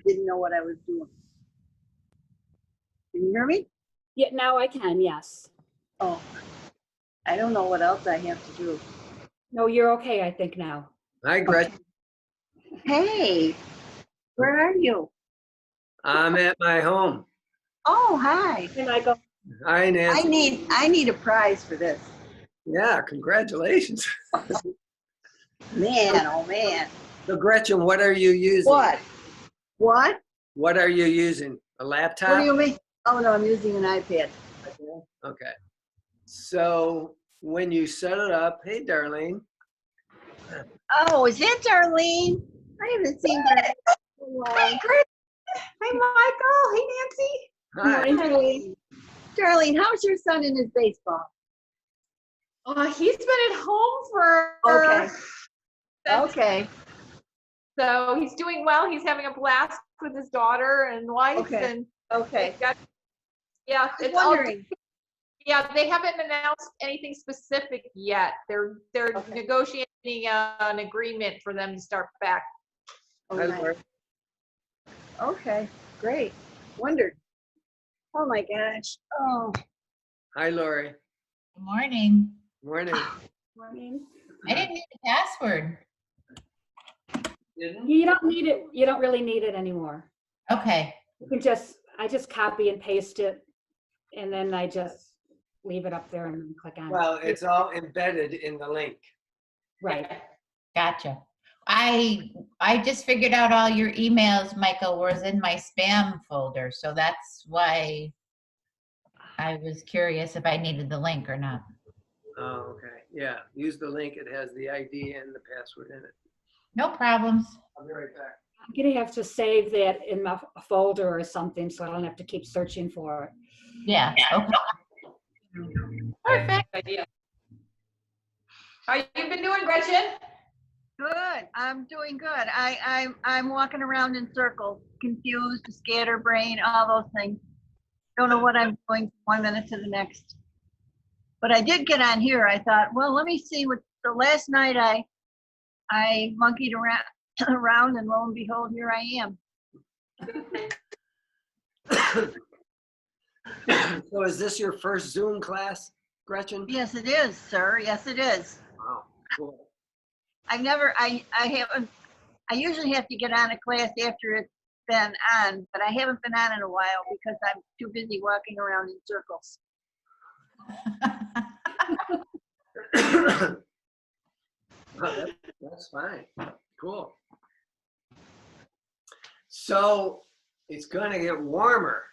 didn't know what I was doing. Can you hear me? Yeah, now I can, yes. Oh, I don't know what else I have to do. No, you're okay, I think now. Hi, Gretchen. Hey, where are you? I'm at my home. Oh, hi. And I go, Hi, Nancy. I need a prize for this. Yeah, congratulations. Man, oh man. So, Gretchen, what are you using? What? What? What are you using? A laptop? What do you mean? Oh no, I'm using an iPad. Okay. So, when you set it up, hey, Darlene. Oh, is that Darlene? I haven't seen her. Hi, Chris. Hi, Michael. Hey, Nancy. Hi. Darlene. Darlene, how's your son in his baseball? He's been at home for. Okay. Okay. So he's doing well. He's having a blast with his daughter and wife. Okay. And Okay. yeah, I'm wondering. Yeah, they haven't announced anything specific yet. They're Okay. negotiating an agreement for them to start back. Oh, Hi, nice. Laura. Okay, great. Wondered. Oh my gosh. Oh. Hi, Lori. Good morning. Morning. Morning. I didn't need the password. Didn't? you don't need it, you don't really need it anymore. Okay. You can I just copy and paste it, and then I just leave it up there and click on it. Well, it's all embedded in the link. Right. Gotcha. I just figured out all your emails, Michael, was in my spam folder. So that's why I was curious if I needed the link or not. Oh, okay. Yeah. Use the link. It has the ID and the password in it. No problems. I'll be right back. I'm gonna have to save that in my folder or something, so I don't have to keep searching for it. Yeah. Okay. Perfect idea. How you been doing, Gretchen? Good. I'm doing good. I'm walking around in circles, confused, scatterbrained, all those things. Don't know what I'm doing from 1 minute to the next. But I did get on here. I thought, well, let me see what. So last night I monkeyed around, and lo and behold, here I am. So, is this your first Zoom class, Gretchen? Yes, it is, sir. Yes, it is. Wow. Cool. I haven't. I usually have to get on a class after it's been on, but I haven't been on in a while because I'm too busy walking around in circles. Oh, that's fine. Cool. So it's going to get warmer.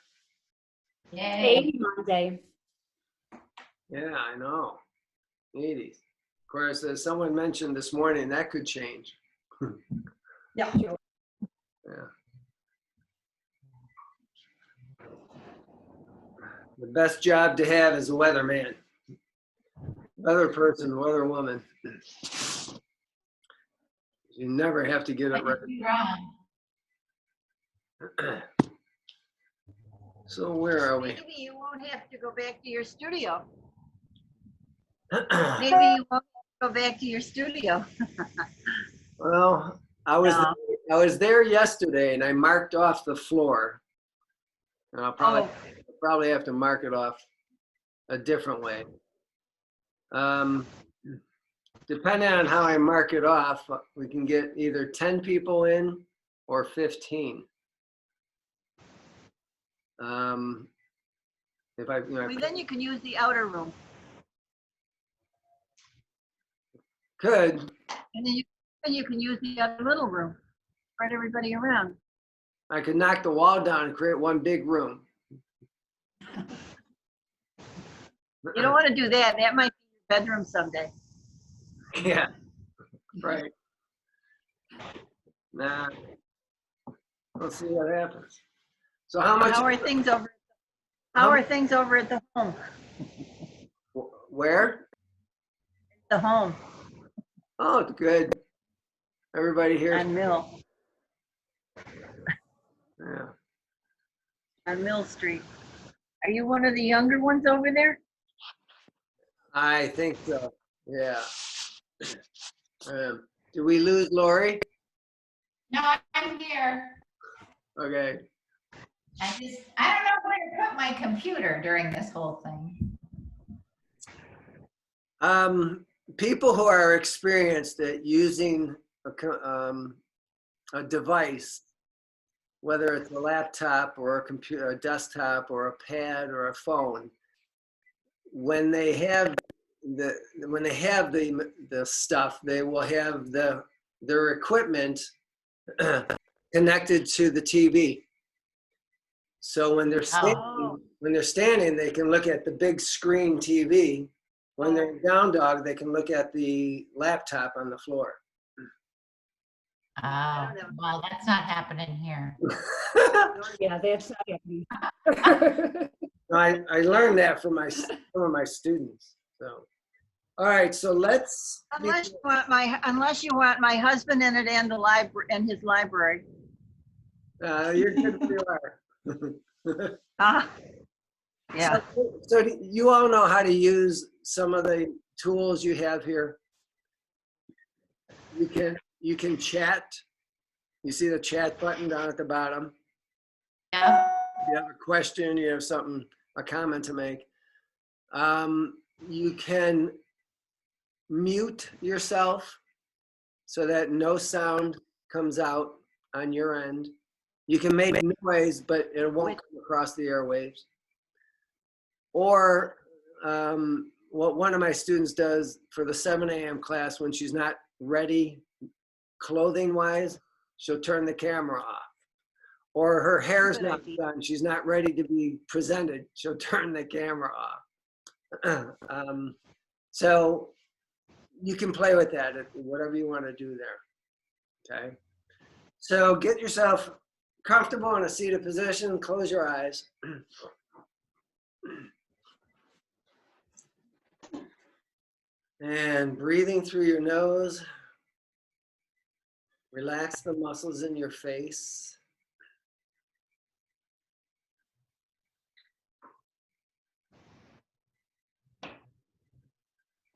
Yay. 80 Monday. Yeah, I know. 80s. Of course, as someone mentioned this morning, that could change. Yeah. Yeah. The best job to have is a weatherman. Weather person, weather woman. You never have to get it right. So where are we? Maybe you won't have to go back to your studio. Maybe you won't go back to your studio. Well, I was there yesterday and I marked off the floor. And I'll probably have to mark it off a different way. Depending on how I mark it off, we can get either 10 people in or 15. If I, Well, then you can use the outer room. could, And then you can use the other little room. Spread everybody around. I could knock the wall down and create one big room. You don't want to do that. That might be your bedroom someday. Yeah, right. Nah, let's see what happens. So how much? How are things over? How are things over at the home? Where? The home Oh, it's good. Everybody here. on Mill Yeah. on Mill Street. Are you one of the younger ones over there? I think so. Yeah. Did we lose Lori? No, I'm here. Okay. I don't know where to put my computer during this whole thing. People who are experienced at using a device, whether it's a laptop or a computer, a desktop or a pad or a phone, when they have the stuff, they will have their equipment connected to the TV. So when they're standing, they can look at the big screen TV. When they're down dog, they can look at the laptop on the floor. Oh, well, that's not happening here. Yeah, that's not happening. I learned that from some of my students. So, all right, so let's. Unless you want my husband in it and the library and his library. You're good where you are. Yeah. So you all know how to use some of the tools you have here. You can chat. You see the chat button down at the bottom. Yeah. If you have a question, you have a comment to make. You can mute yourself so that no sound comes out on your end. You can make noise, but it won't come across the airwaves. Or what one of my students does for the 7 a.m. class, when she's not ready clothing-wise, she'll turn the camera off. Or her hair's not done, she's not ready to be presented, she'll turn the camera off. So you can play with that, whatever you want to do there, okay? So get yourself comfortable in a seated position, close your eyes. And breathing through your nose, relax the muscles in your face.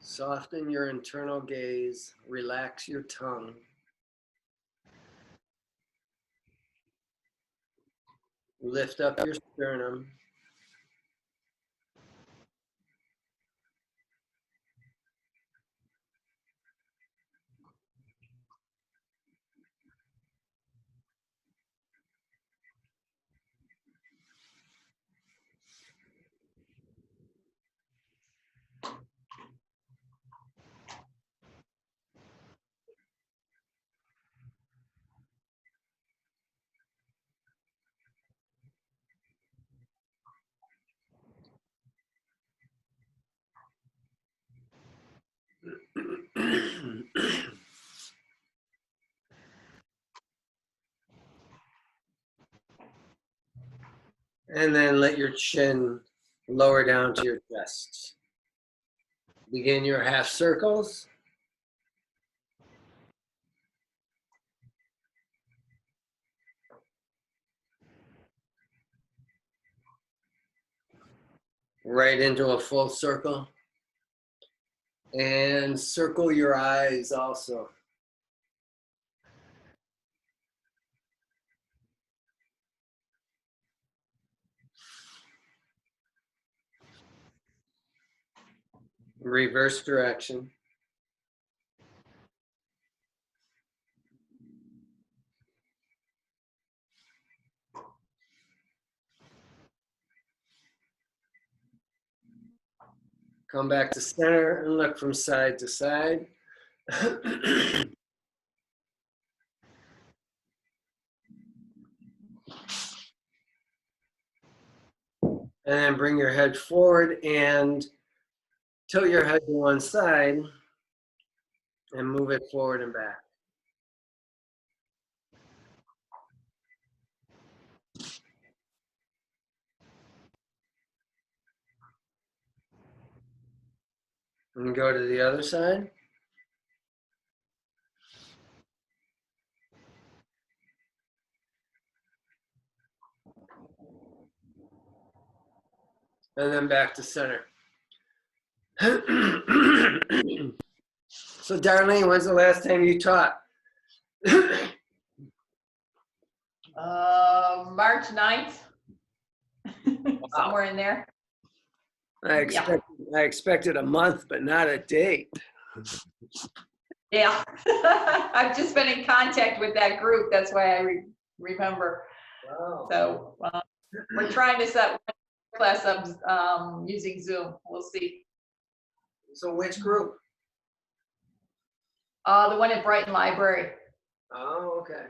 Soften your internal gaze, relax your tongue. Lift up your sternum. And then let your chin lower down to your chest. Begin your half circles. Right into a full circle. And circle your eyes also. Reverse direction. Come back to center and look from side to side. And then bring your head forward and tilt your head to one side and move it forward and back. And go to the other side. And then back to center. So Darlene, when's the last time you taught? March 9th. Somewhere in there. I expected a month, but not a date. Yeah. I've just been in contact with that group. That's why I remember. Wow. So we're trying to set one class up using Zoom. We'll see. So which group? The one at Brighton Library. Oh, okay.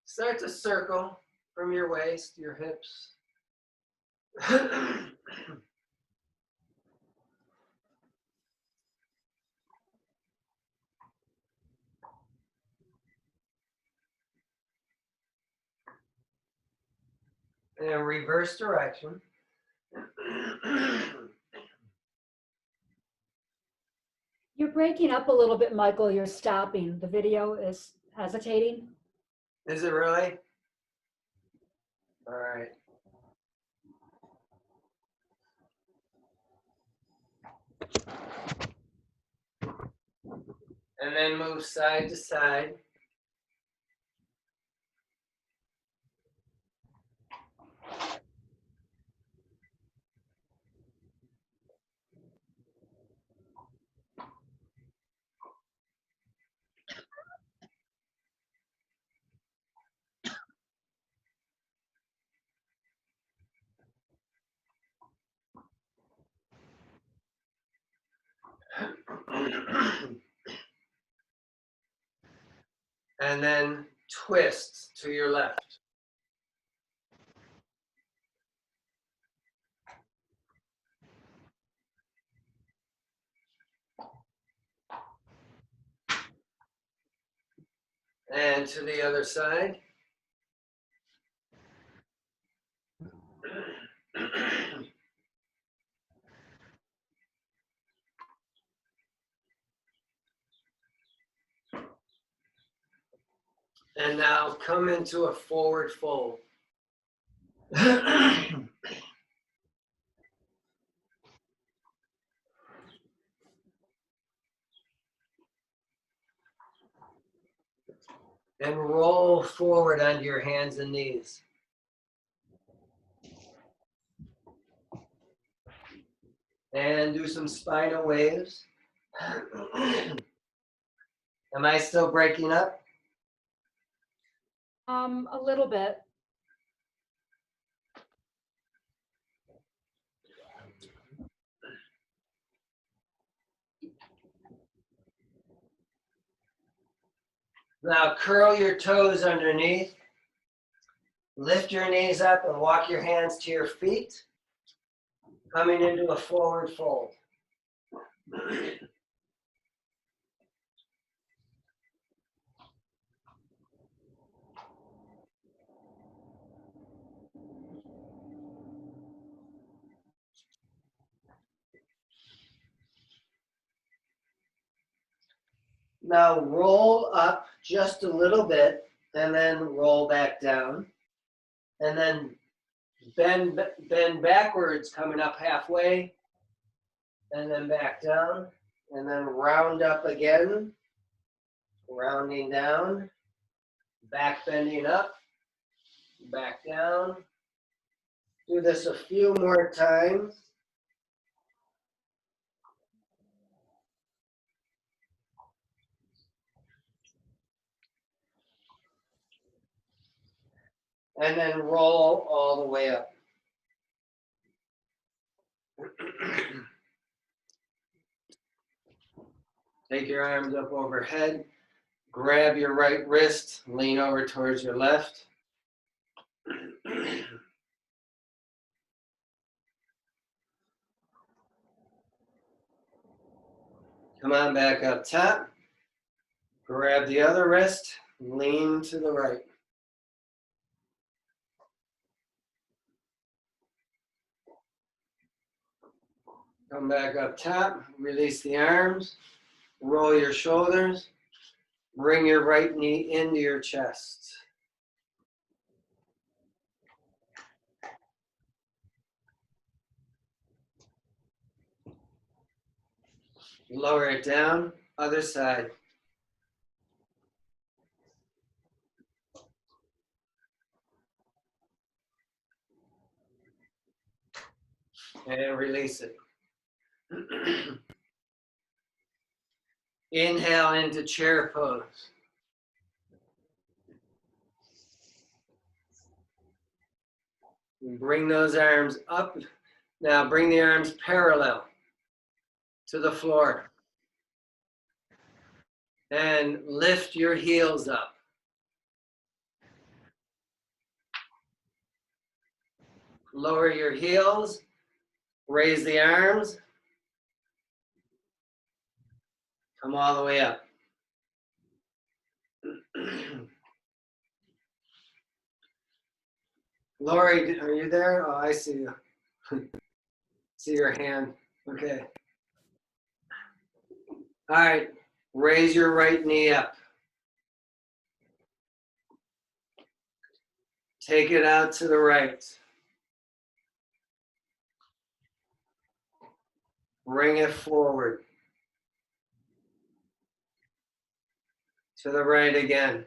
Start to circle from your waist, your hips. And reverse direction. You're breaking up a little bit, Michael. You're stopping. The video is hesitating. Is it really? All right. And then move side to side. And then twist to your left. And to the other side. And now come into a forward fold. And roll forward onto your hands and knees. And do some spinal waves. Am I still breaking up? A little bit. Now curl your toes underneath. Lift your knees up and walk your hands to your feet. Coming into a forward fold. Now roll up just a little bit and then roll back down. And then bend backwards, coming up halfway. And then back down. And then round up again. Rounding down. Back bending up. Back down. Do this a few more times. And then roll all the way up. Take your arms up overhead. Grab your right wrist. Lean over towards your left. Come on back up top. Grab the other wrist. Lean to the right. Come back up top, release the arms, roll your shoulders, bring your right knee into your chest. Lower it down, other side. and release it. Inhale into chair pose. Bring those arms up. Now bring the arms parallel to the floor. And lift your heels up. Lower your heels. Raise the arms. Come all the way up. Lori, are you there? Oh, I see you. See your hand. Okay. All right. Raise your right knee up. Take it out to the right. Bring it forward. To the right again.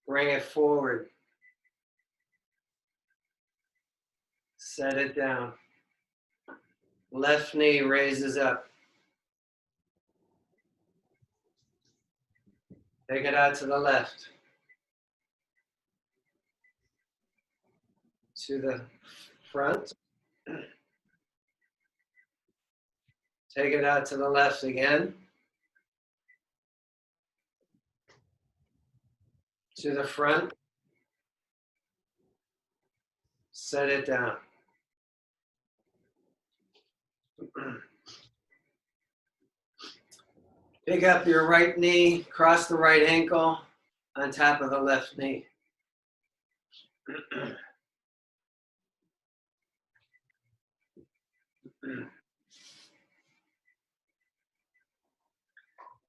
Bring it forward. Set it down. Left knee raises up. Take it out to the left. To the front. Take it out to the left again. To the front. Set it down. Pick up your right knee, cross the right ankle on top of the left knee.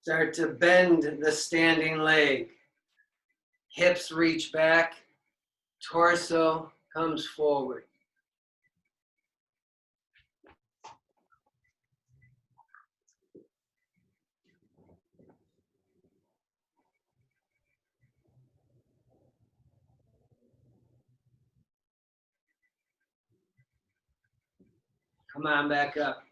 Start to bend the standing leg. Hips reach back, torso comes forward. Come on back up.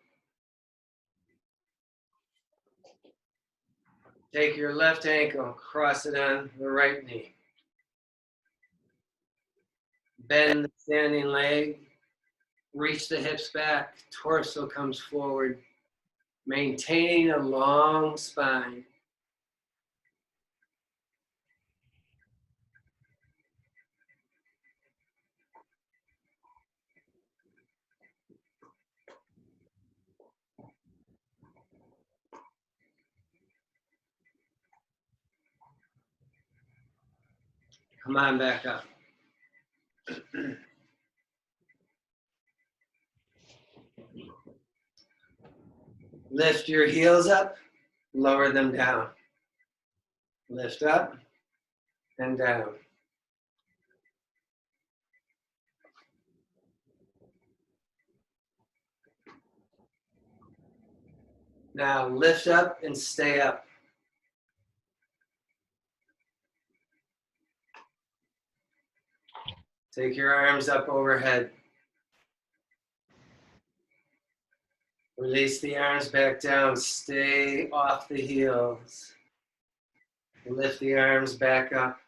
Take your left ankle, cross it on the right knee. Bend the standing leg, reach the hips back, torso comes forward, maintaining a long spine. Come on back up. Lift your heels up, lower them down. Lift up and down. Now lift up and stay up. Take your arms up overhead. Release the arms back down. Stay off the heels. Lift the arms back up.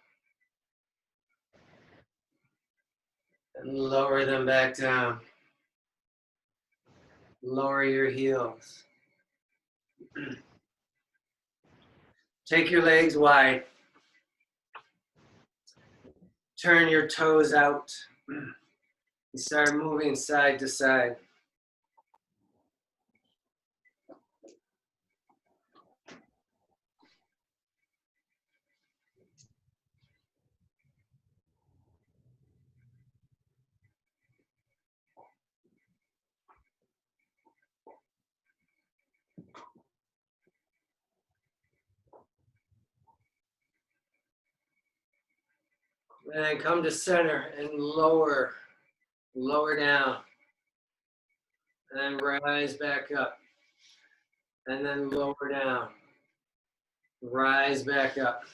And lower them back down. Lower your heels. Take your legs wide. Turn your toes out. And start moving side to side. And then come to center and lower down. And then rise back up. And then lower down. Rise back up.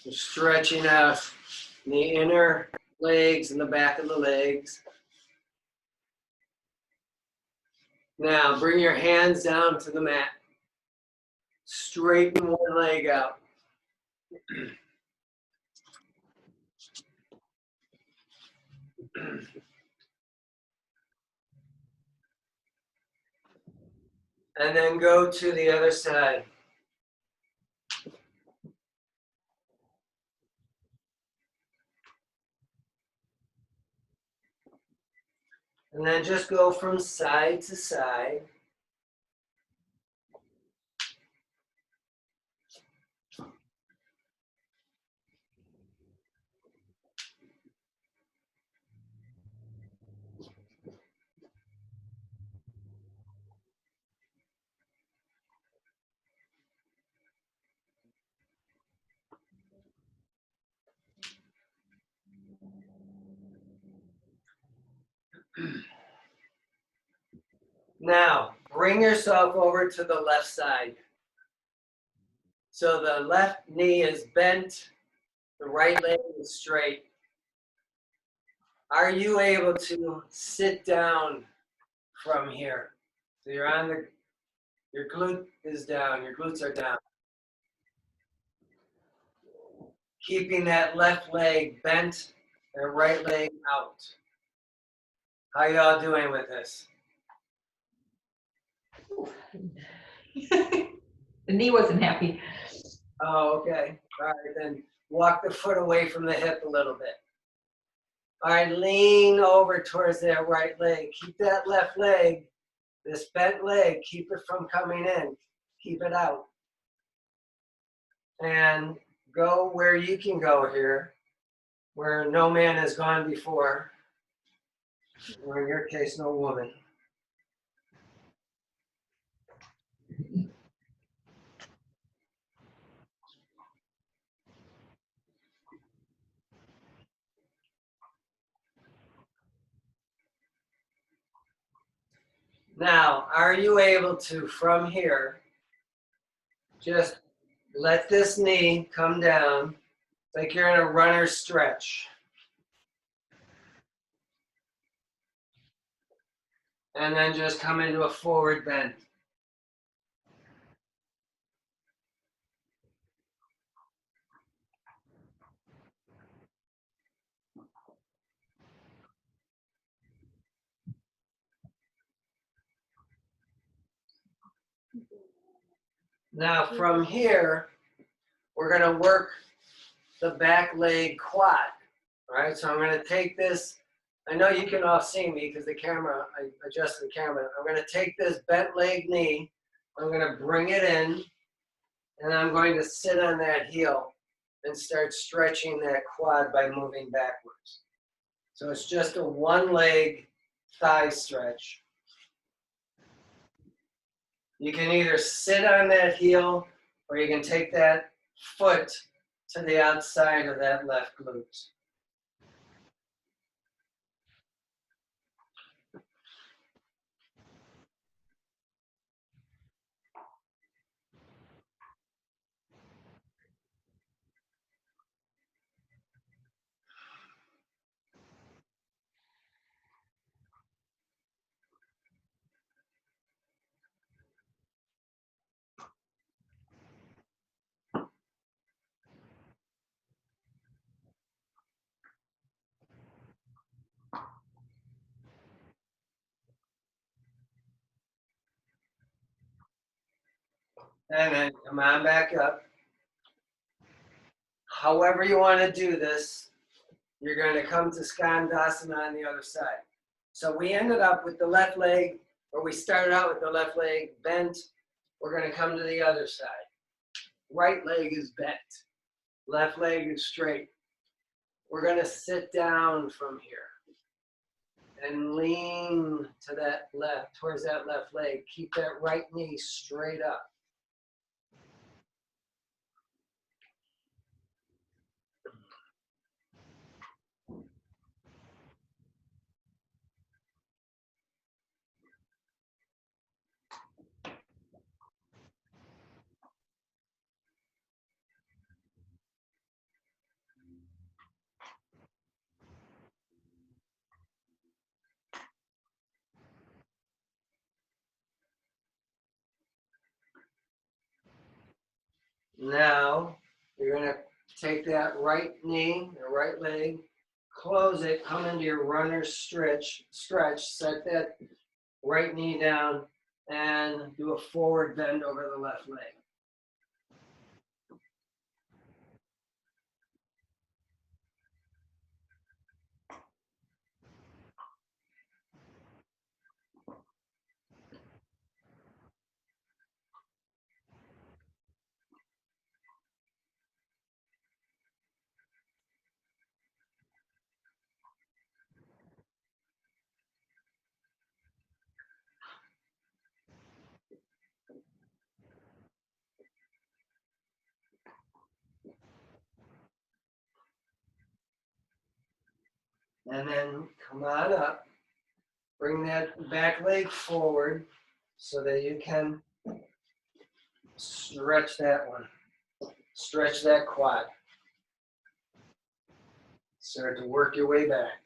So stretching out the inner legs and the back of the legs. Now bring your hands down to the mat. Straighten one leg out. And then go to the other side. And then just go from side to side. Now, bring yourself over to the left side. So the left knee is bent, the right leg is straight. Are you able to sit down from here? So you're on your glute is down, your glutes are down. Keeping that left leg bent and right leg out. How y'all doing with this? The knee wasn't happy. Oh, okay. All right, then walk the foot away from the hip a little bit. All right, lean over towards that right leg. Keep that left leg, this bent leg, keep it from coming in. Keep it out. And go where you can go here, where no man has gone before, or in your case, no woman. Now, are you able to, from here, just let this knee come down like you're in a runner's stretch? And then just come into a forward bend. Now from here, we're going to work the back leg quad. All right, so I'm going to take this. I know you can all see me because the camera, I adjusted the camera. I'm going to take this bent leg knee, I'm going to bring it in, and I'm going to sit on that heel and start stretching that quad by moving backwards. So it's just a one leg thigh stretch. You can either sit on that heel or you can take that foot to the outside of that left glute. And then come on back up. However you want to do this, you're going to come to Skandasana on the other side. So we ended up with the left leg, or we started out with the left leg bent. We're going to come to the other side. Right leg is bent. Left leg is straight. We're going to sit down from here and lean to that left, towards that left leg. Keep that right knee straight up. Now, you're gonna take that right knee, the right leg, close it, come into your runner's stretch, set that right knee down, and do a forward bend over the left leg. And then come on up. Bring that back leg forward so that you can stretch that one. Stretch that quad. Start to work your way back.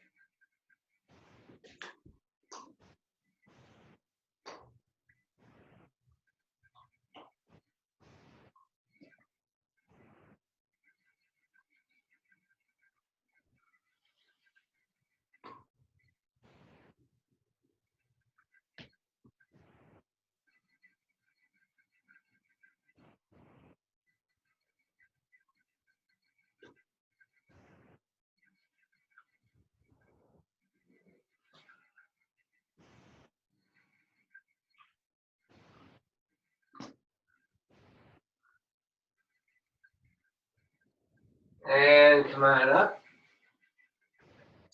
And come on up.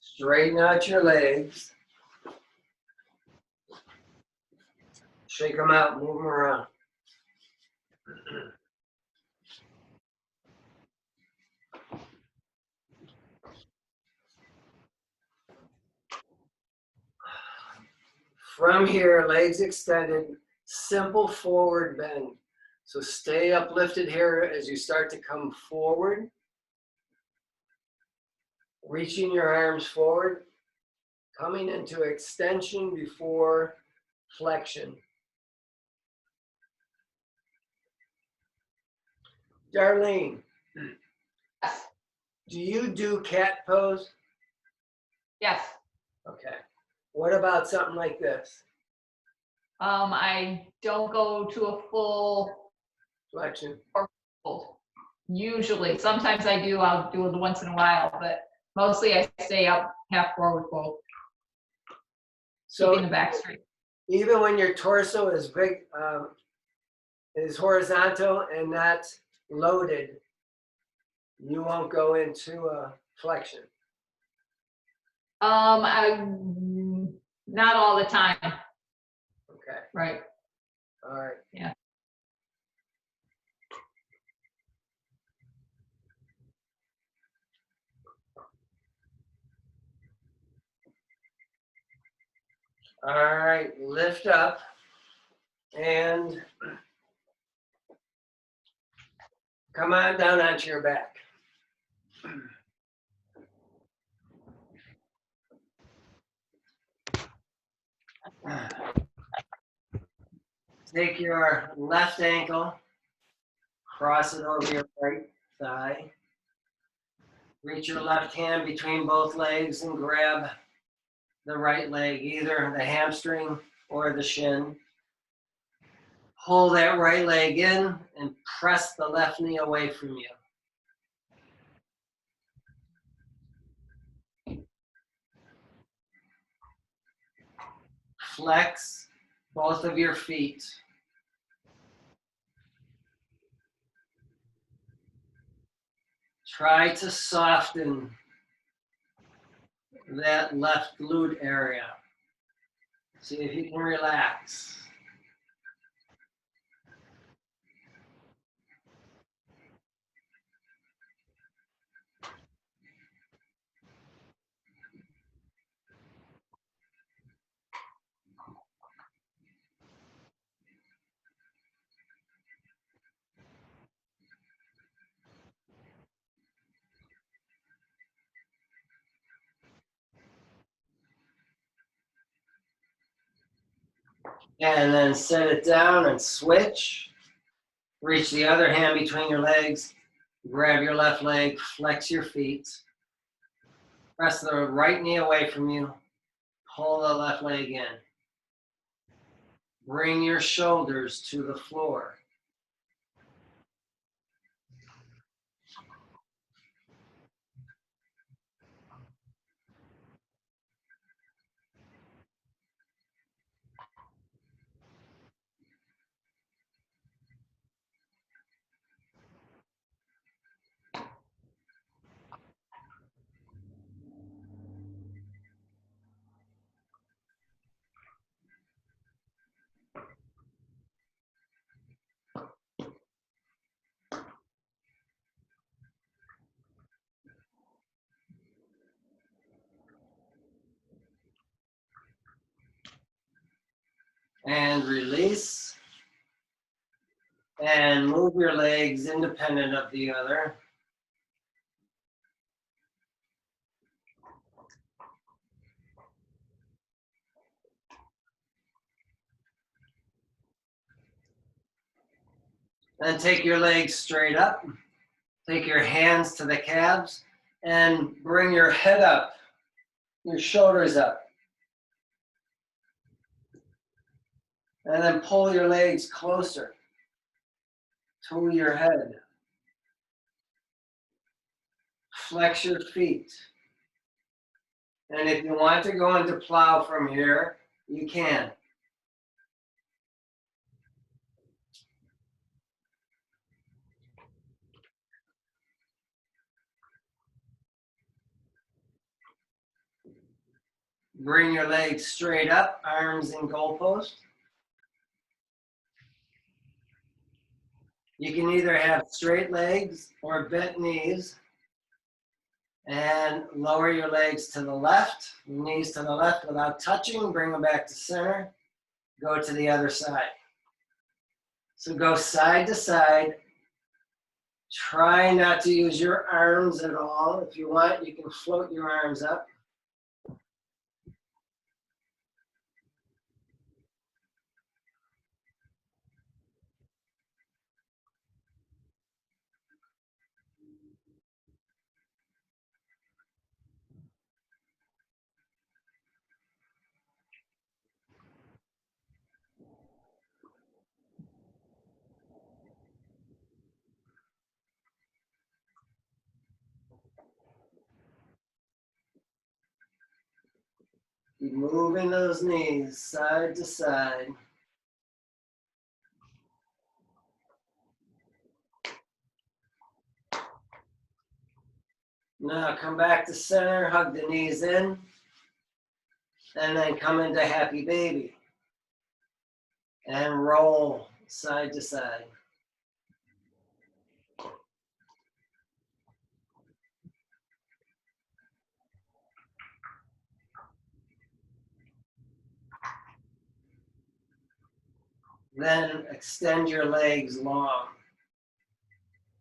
Straighten out your legs. Shake them out, move them around. From here, legs extended, simple forward bend. So stay uplifted here as you start to come forward. Reaching your arms forward, coming into extension before flexion. Darlene, Yes. do you do cat pose? Yes. Okay. What about something like this? I don't go to a full Flexion. fold. Usually, sometimes I do, I'll do it once in a while, but mostly I stay up half forward fold, keeping the So back straight. even when your torso is big, is horizontal and not loaded, you won't go into a flexion. Not all the time, Okay. right? All right. Yeah. All right, lift up and come on down onto your back. Take your left ankle, cross it over your right thigh. Reach your left hand between both legs and grab the right leg, either the hamstring or the shin. Pull that right leg in and press the left knee away from you. Flex both of your feet. Try to soften that left glute area. See if you can relax. And then set it down and switch. Reach the other hand between your legs. Grab your left leg, flex your feet. Press the right knee away from you. Pull the left leg in. Bring your shoulders to the floor. And release. And move your legs independent of the other. Then take your legs straight up. Take your hands to the calves and bring your head up, your shoulders up. And then pull your legs closer to your head. Flex your feet. And if you want to go into plow from here, you can. Bring your legs straight up, arms in goalpost. You can either have straight legs or bent knees. And lower your legs to the left, knees to the left without touching. Bring them back to center. Go to the other side. So go side to side. Try not to use your arms at all. If you want, you can float your arms up. Keep moving those knees side to side. Now come back to center, hug the knees in, and then come into happy baby. And roll side to side. Then extend your legs long.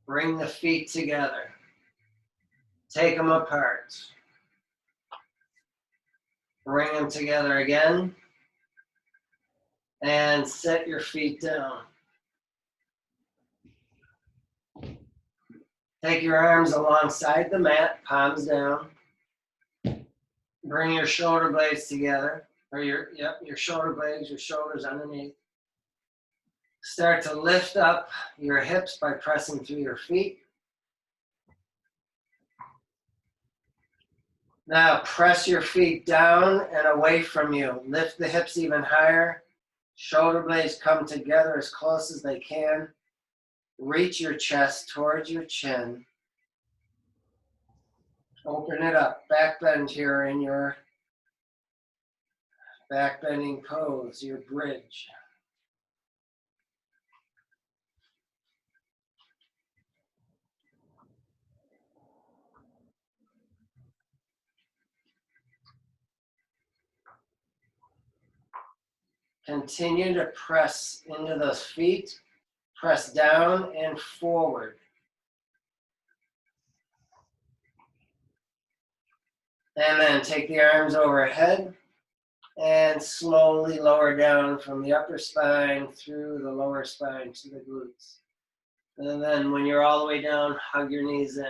Bring the feet together. Take them apart. Bring them together again. And set your feet down. Take your arms alongside the mat, palms down. Bring your shoulder blades together, or your shoulder blades, your shoulders underneath. Start to lift up your hips by pressing through your feet. Now press your feet down and away from you. Lift the hips even higher. Shoulder blades come together as close as they can. Reach your chest towards your chin. Open it up. Back bend here in your back bending pose, your bridge. Continue to press into those feet. Press down and forward. And then take the arms overhead and slowly lower down from the upper spine through the lower spine to the glutes. And then when you're all the way down, hug your knees in.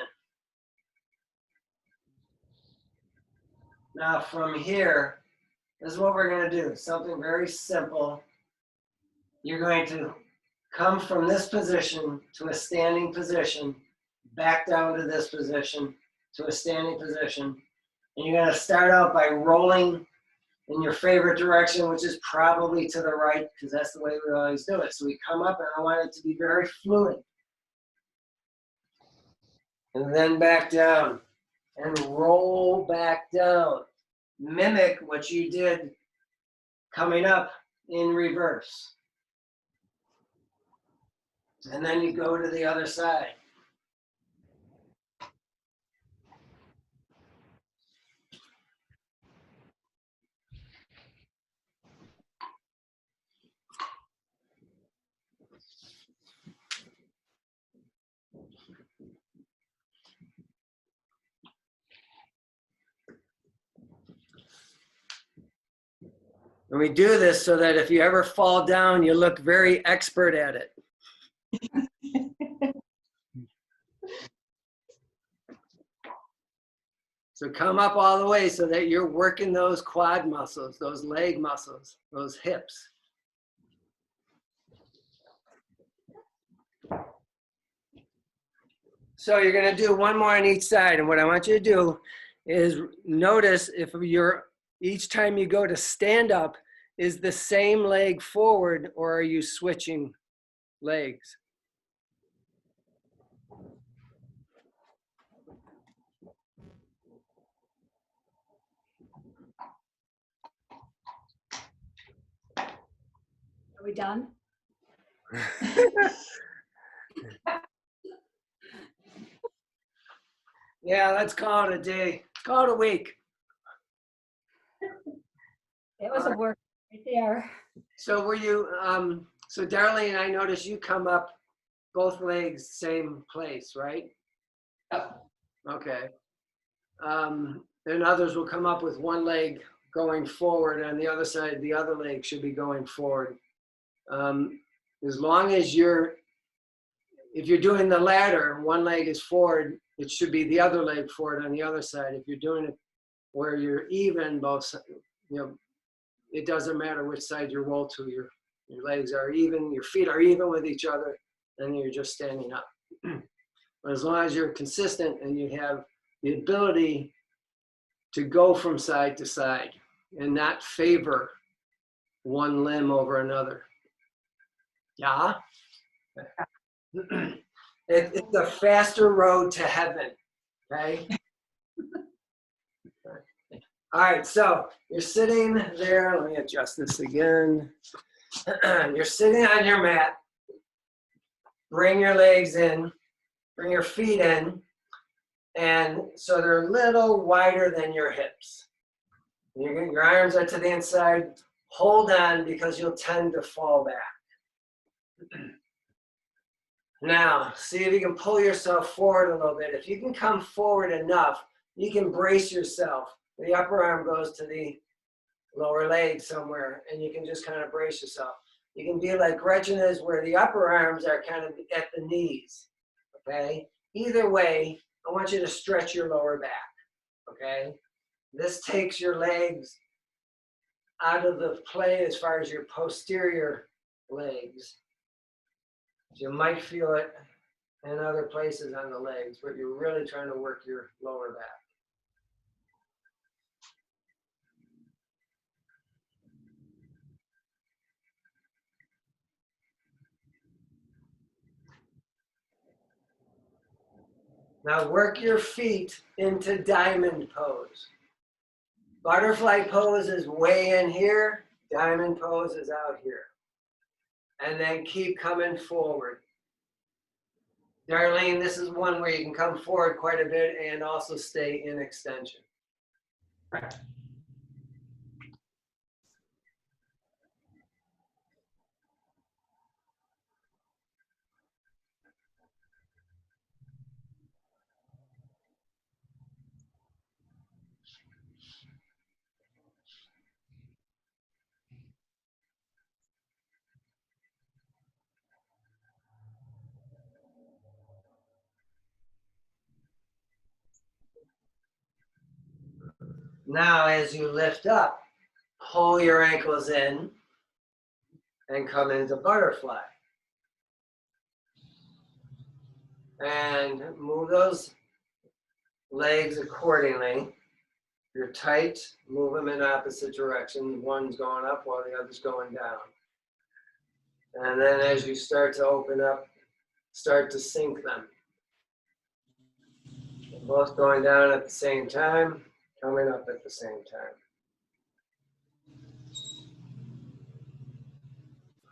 Now from here, this is what we're going to do. Something very simple. You're going to come from this position to a standing position, back down to this position to a standing position. And you're going to start out by rolling in your favorite direction, which is probably to the right, because that's the way we always do it. So we come up, and I want it to be very fluid. And then back down, and roll back down. Mimic what you did coming up in reverse. And then you go to the other side. And we do this so that if you ever fall down, you look very expert at it. So come up all the way so that you're working those quad muscles, those leg muscles, those hips. So you're going to do one more on each side. And what I want you to do is notice if you're, each time you go to stand up, is the same leg forward or are you switching legs? Are we done? Yeah, let's call it a day. Let's call it a week. It was a work right there. So were you, so Darlene, I noticed you come up both legs, same place, right? Yep. Okay. And others will come up with one leg going forward, and the other side, the other leg should be going forward. As long as if you're doing the ladder, one leg is forward, it should be the other leg forward on the other side. If you're doing it where you're even, both, it doesn't matter which side you roll to, your legs are even, your feet are even with each other, and you're just standing up. But as long as you're consistent and you have the ability to go from side to side and not favor one limb over another. Yeah? It's a faster road to heaven, okay? All right, so you're sitting there. Let me adjust this again. You're sitting on your mat. Bring your legs in. Bring your feet in. And so they're a little wider than your hips. Your arms are to the inside. Hold on because you'll tend to fall back. Now, see if you can pull yourself forward a little bit. If you can come forward enough, you can brace yourself. The upper arm goes to the lower leg somewhere, and you can just kind of brace yourself. You can be like Gretchen is, where the upper arms are kind of at the knees, okay? Either way, I want you to stretch your lower back, okay? This takes your legs out of the play as far as your posterior legs. You might feel it in other places on the legs, but you're really trying to work your lower back. Now work your feet into diamond pose. Butterfly pose is way in here. Diamond pose is out here. And then keep coming forward. Darlene, this is one where you can come forward quite a bit and also stay in extension. Right. Now, as you lift up, pull your ankles in and come into butterfly. And move those legs accordingly. If you're tight, move them in opposite directions. One's going up while the other's going down. And then as you start to open up, start to sink them. Both going down at the same time, coming up at the same time.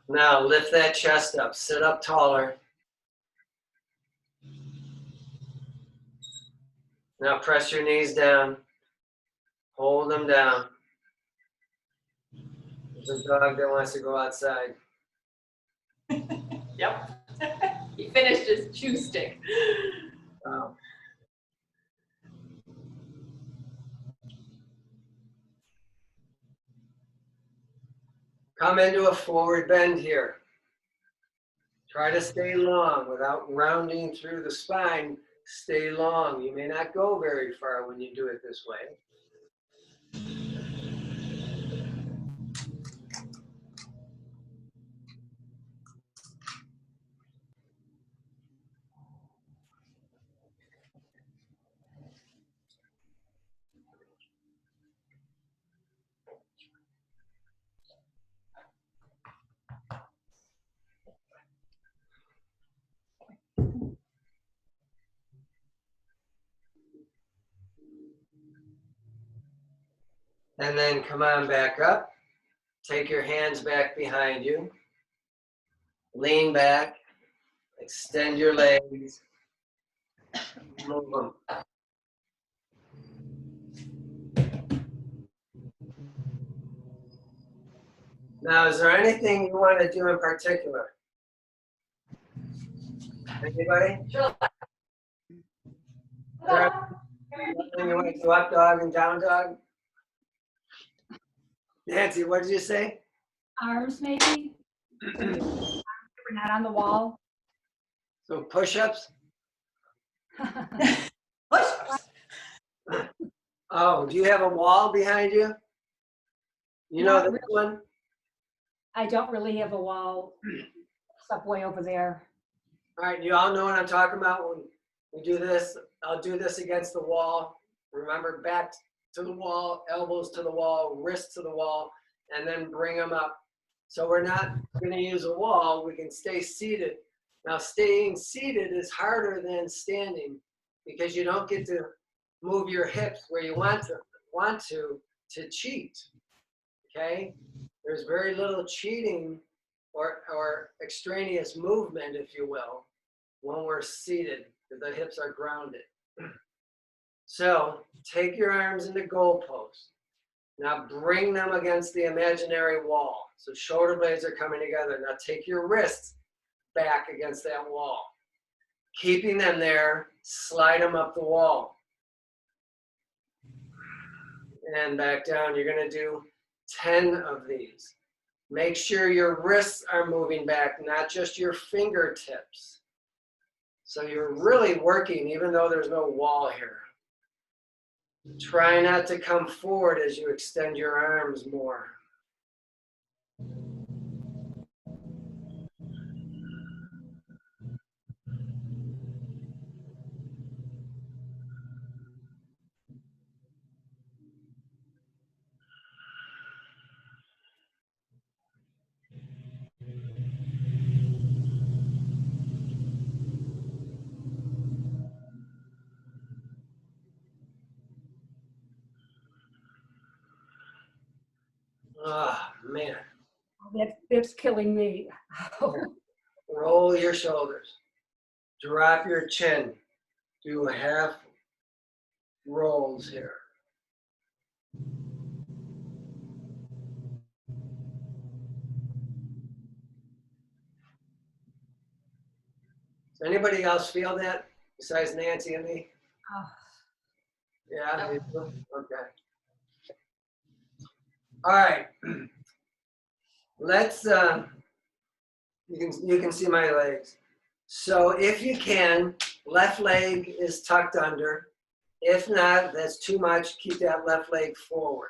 Now lift that chest up, sit up taller. Now press your knees down, hold them down. There's a dog that wants to go outside. Yep. He finished his chew stick. Wow. Come into a forward bend here. Try to stay long without rounding through the spine. Stay long. You may not go very far when you do it this way. And then come on back up. Take your hands back behind you. Lean back. Extend your legs. Move them. Now, is there anything you want to do in particular? Anybody? Sure. Anything you want to do, up dog and down dog? Nancy, what did you say? Arms maybe? We're not on the wall. So push-ups? Oh, do you have a wall behind you? You know Not this one? I don't really have a wall. It's up way over there. All right, you all know what I'm talking about when we do this. I'll do this against the wall. Remember, back to the wall, elbows to the wall, wrists to the wall, and then bring them up. So we're not going to use a wall. We can stay seated. Now, staying seated is harder than standing because you don't get to move your hips where you want to cheat. Okay? There's very little cheating or extraneous movement, if you will, when we're seated, because the hips are grounded. So take your arms into goal pose. Now bring them against the imaginary wall. So shoulder blades are coming together. Now take your wrists back against that wall. Keeping them there, slide them up the wall. And back down. You're going to do 10 of these. Make sure your wrists are moving back, not just your fingertips. So you're really working even though there's no wall here. Try not to come forward as you extend your arms more. Oh, man. That's killing me. Roll your shoulders. Drop your chin. Do half rolls here. Does anybody else feel that besides Nancy and me? Oh. Yeah, you do? Okay. All right. Let's you can see my legs. So if you can, left leg is tucked under, If not, that's too much, keep that left leg forward.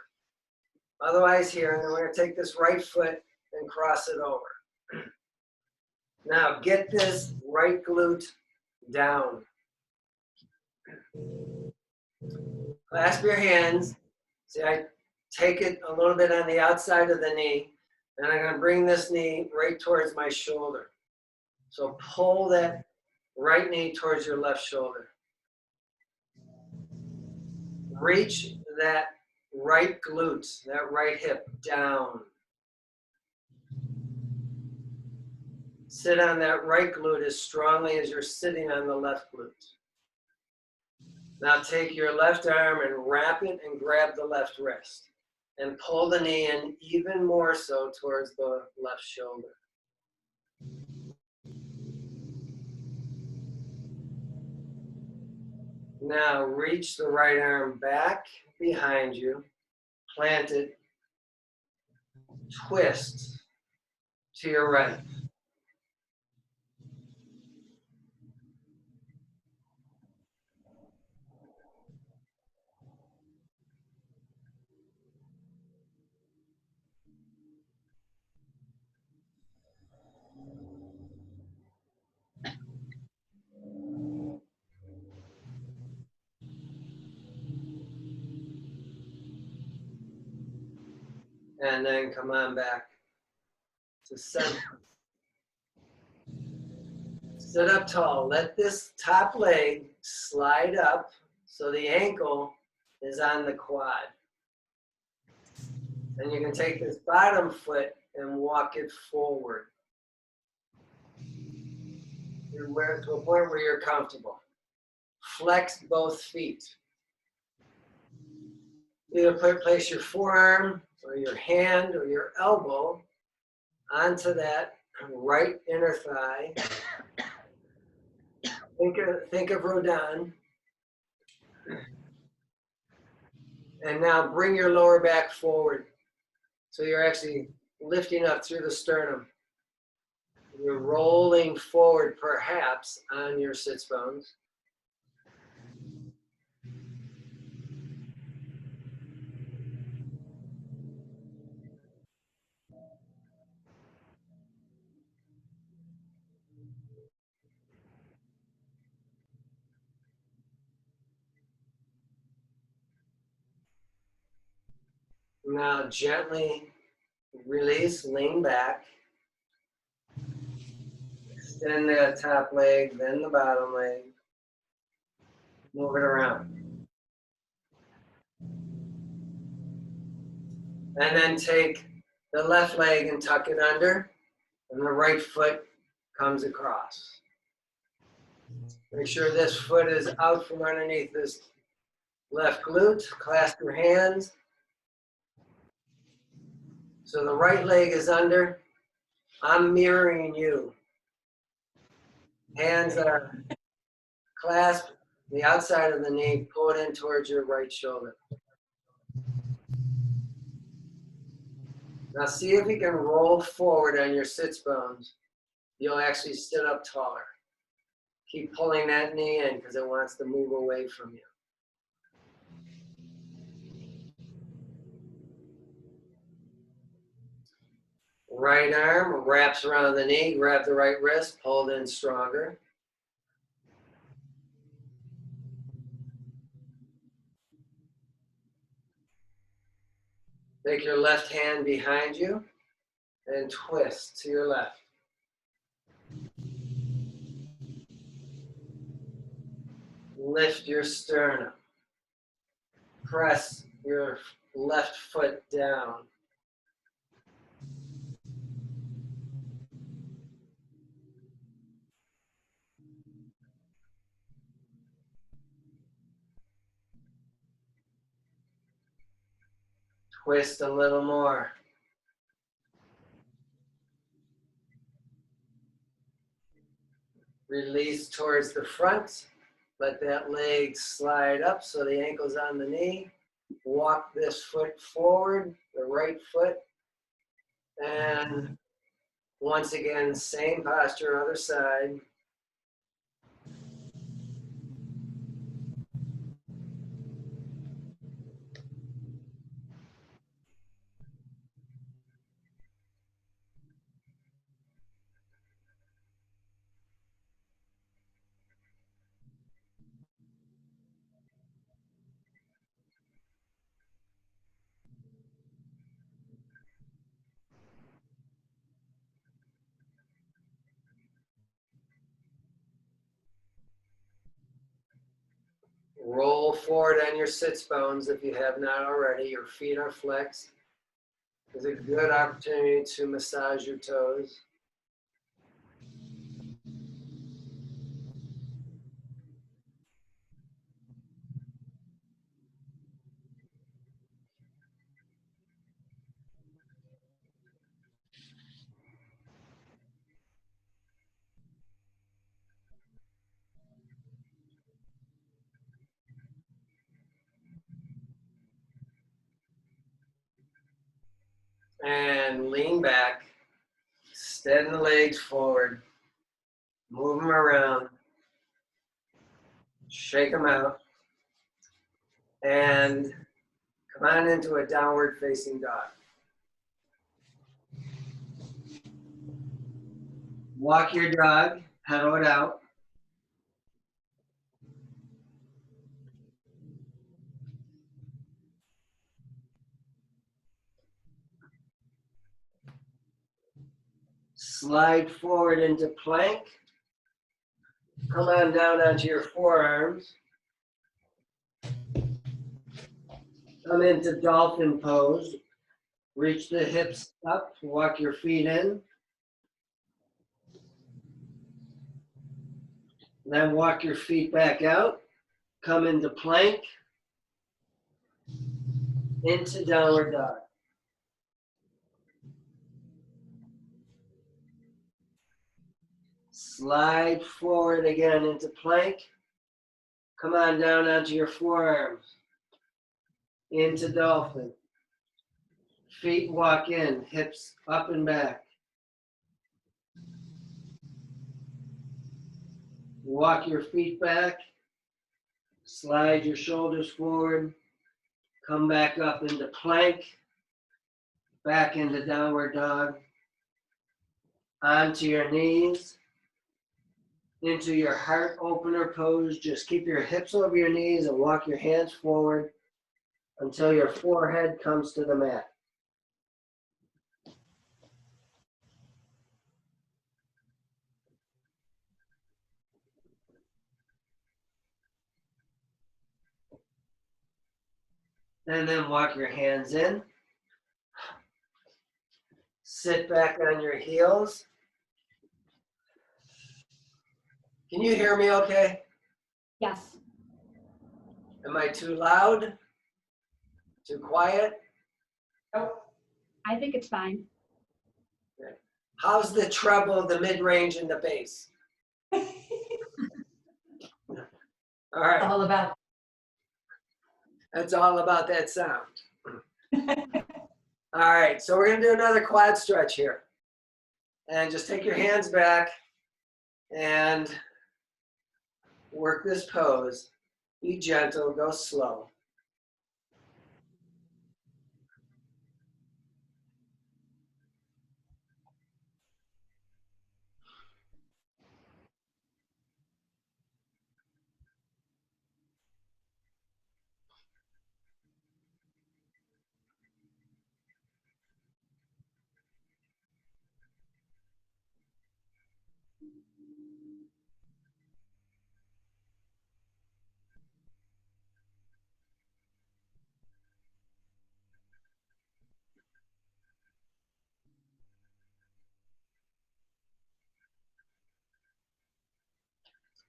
Otherwise here, and then we're gonna take this right foot and cross it over. Now get this right glute down. Clasp your hands. See, I take it a little bit on the outside of the knee, and I'm gonna bring this knee right towards my shoulder. So pull that right knee towards your left shoulder. Reach that right glute, that right hip down. Sit on that right glute as strongly as you're sitting on the left glute. Now take your left arm and wrap it and grab the left wrist and pull the knee in even more so towards the left shoulder. Now reach the right arm back behind you, plant it, twist to your right. And then come on back to center. Sit up tall. Let this top leg slide up so the ankle is on the quad. And you can take this bottom foot and walk it forward. You're to a point where you're comfortable. Flex both feet. Either place your forearm or your hand or your elbow onto that right inner thigh. Think of Rodin. And now bring your lower back forward. So you're actually lifting up through the sternum. You're rolling forward perhaps on your sits bones. Now gently release, lean back. Extend that top leg, then the bottom leg. Move it around. And then take the left leg and tuck it under, and the right foot comes across. Make sure this foot is out from underneath this left glute. Clasp your hands. So the right leg is under. I'm mirroring you. Hands are clasped, the outside of the knee, pull it in towards your right shoulder. Now see if you can roll forward on your sits bones. You'll actually sit up taller. Keep pulling that knee in because it wants to move away from you. Right arm wraps around the knee, grab the right wrist, pull it in stronger. Take your left hand behind you and twist to your left. Lift your sternum. Press your left foot down. Twist a little more. Release towards the front. Let that leg slide up so the ankle's on the knee. Walk this foot forward, the right foot. And once again, same posture, other side. Roll forward on your sits bones if you have not already. Your feet are flexed. It's a good opportunity to massage your toes. And lean back. Extend the legs forward. Move them around. Shake them out. And come on into a downward facing dog. Walk your dog, pedal it out. Slide forward into plank. Come on down onto your forearms. Come into dolphin pose. Reach the hips up, walk your feet in. Then walk your feet back out. Come into plank. Into downward dog. Slide forward again into plank. Come on down onto your forearms. Into dolphin. Feet walk in, hips up and back. Walk your feet back. Slide your shoulders forward. Come back up into plank. Back into downward dog. Onto your knees. Into your heart opener pose. Just keep your hips over your knees and walk your hands forward until your forehead comes to the mat. And then walk your hands in. Sit back on your heels. Can you hear me okay? Yes. Am I too loud? Too quiet? I think it's fine. How's the treble, the mid-range, and the bass? All right, All about. that's all about that sound. All right, so we're gonna do another quad stretch here. And just take your hands back and work this pose. Be gentle, go slow.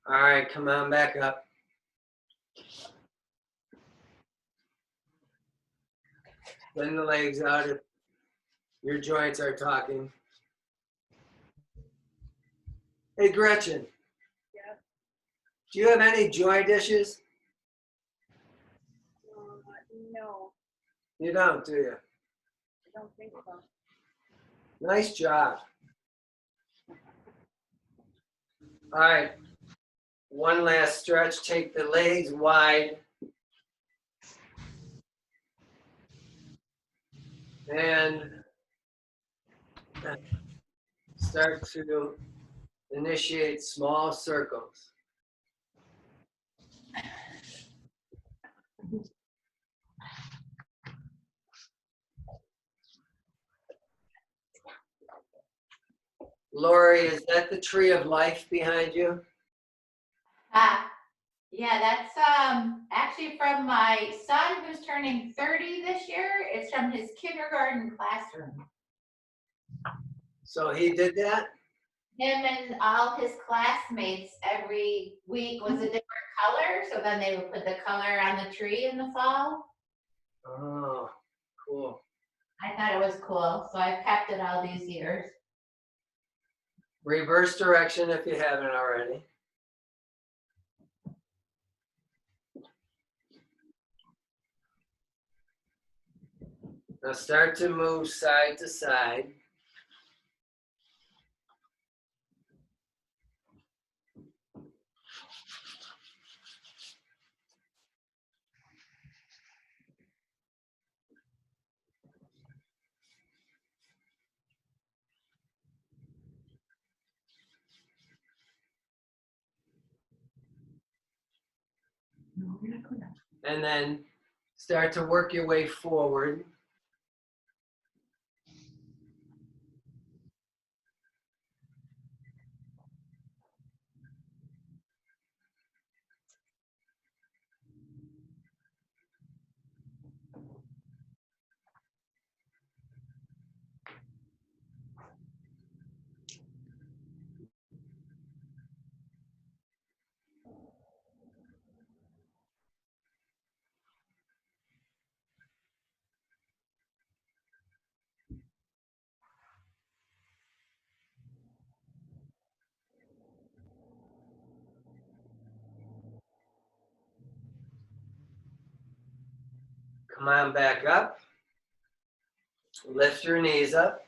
All right, come on back up. Bend the legs out if your joints are talking. Hey, Gretchen. Yeah. Do you have any joint issues? No, You don't, do you? I don't think so. Nice job. All right. One last stretch. Take the legs wide. And start to initiate small circles. Lori, is that the tree of life behind you? Yeah, that's actually from my son who's turning 30 this year. It's from his kindergarten classroom. So he did that? Him and all his classmates every week was a different color. So then they would put the color on the tree in the fall. Oh, cool. I thought it was cool. So I've kept it all these years. Reverse direction if you haven't already. Now start to move side to side. And then start to work your way forward. Come on back up. Lift your knees up.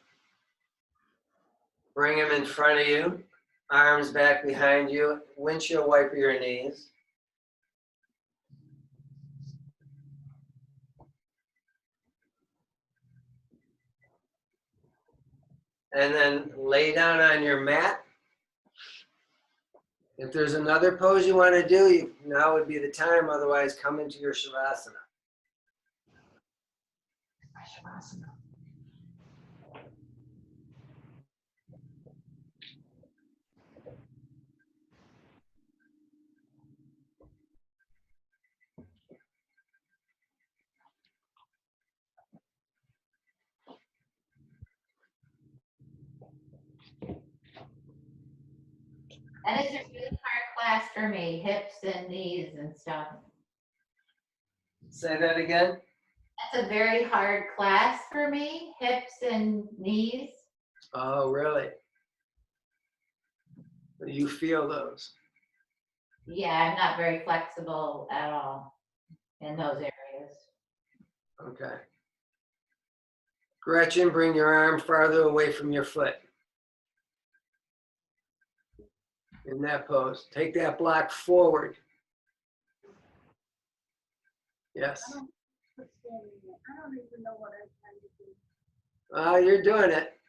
Bring them in front of you. Arms back behind you. Windshield wiper your knees. And then lay down on your mat. If there's another pose you want to do, now would be the time. Otherwise, come into your Shavasana. That is a really hard class for me, hips and knees and stuff. Say that again. That's a very hard class for me, hips and knees. Oh, really? You feel those? Yeah, I'm not very flexible at all in those areas. Okay. Gretchen, bring your arm farther away from your foot. In that pose. Take that block forward. Yes. I don't even know what I'm trying to do. You're doing it.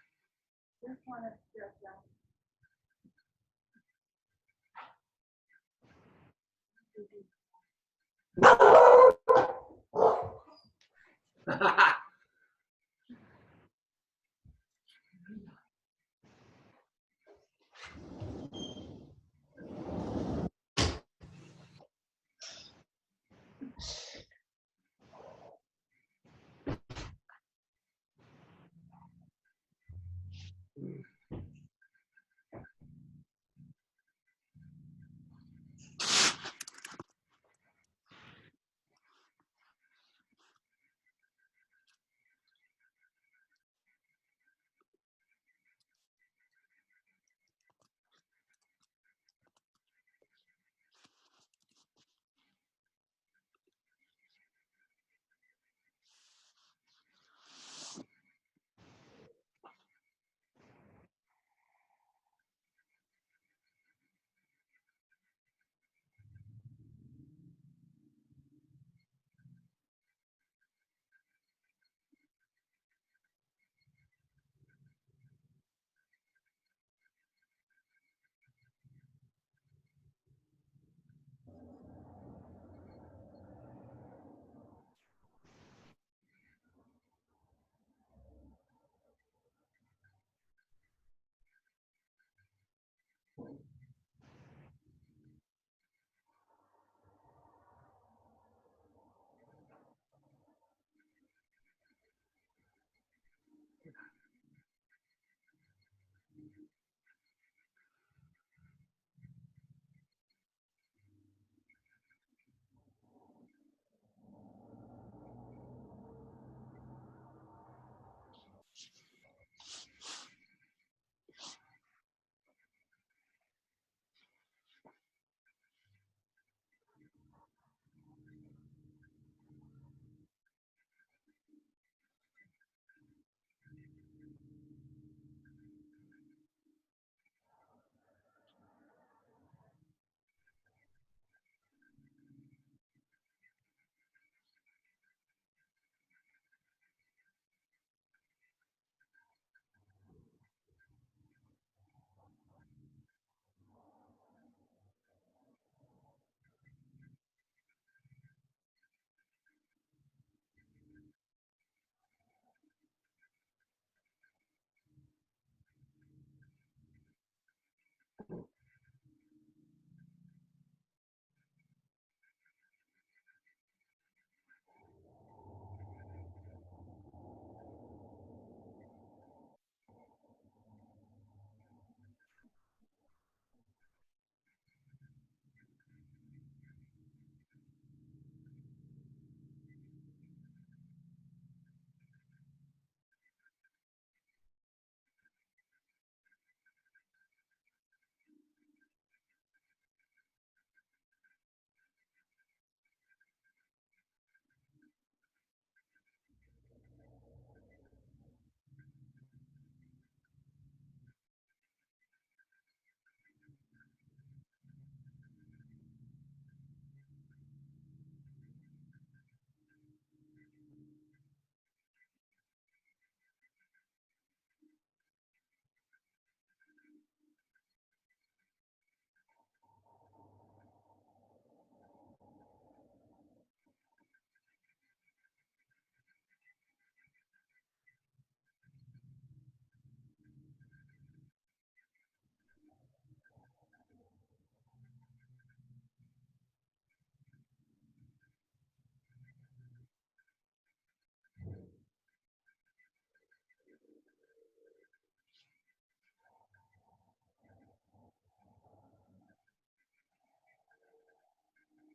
Just want to stretch out.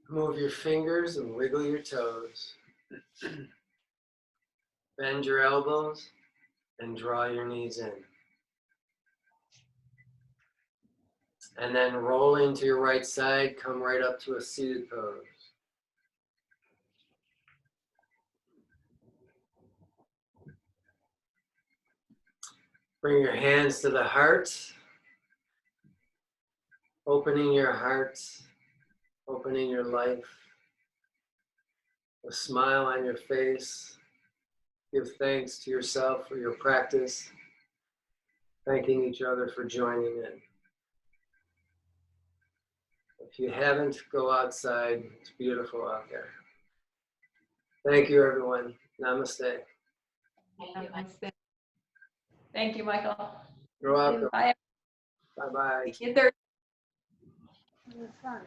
Move your fingers and wiggle your toes. Bend your elbows and draw your knees in. And then rolling to your right side, come right up to a seated pose. Bring your hands to the heart, opening your heart, opening your life. A smile on your face. Give thanks to yourself for your practice. Thanking each other for joining in. If you haven't, go outside. It's beautiful out there. Thank you, everyone. Namaste. Namaste. Thank you, Michael. You're welcome. Bye. Bye-bye. See you Thursday. It was fun.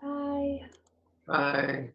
Bye. Bye.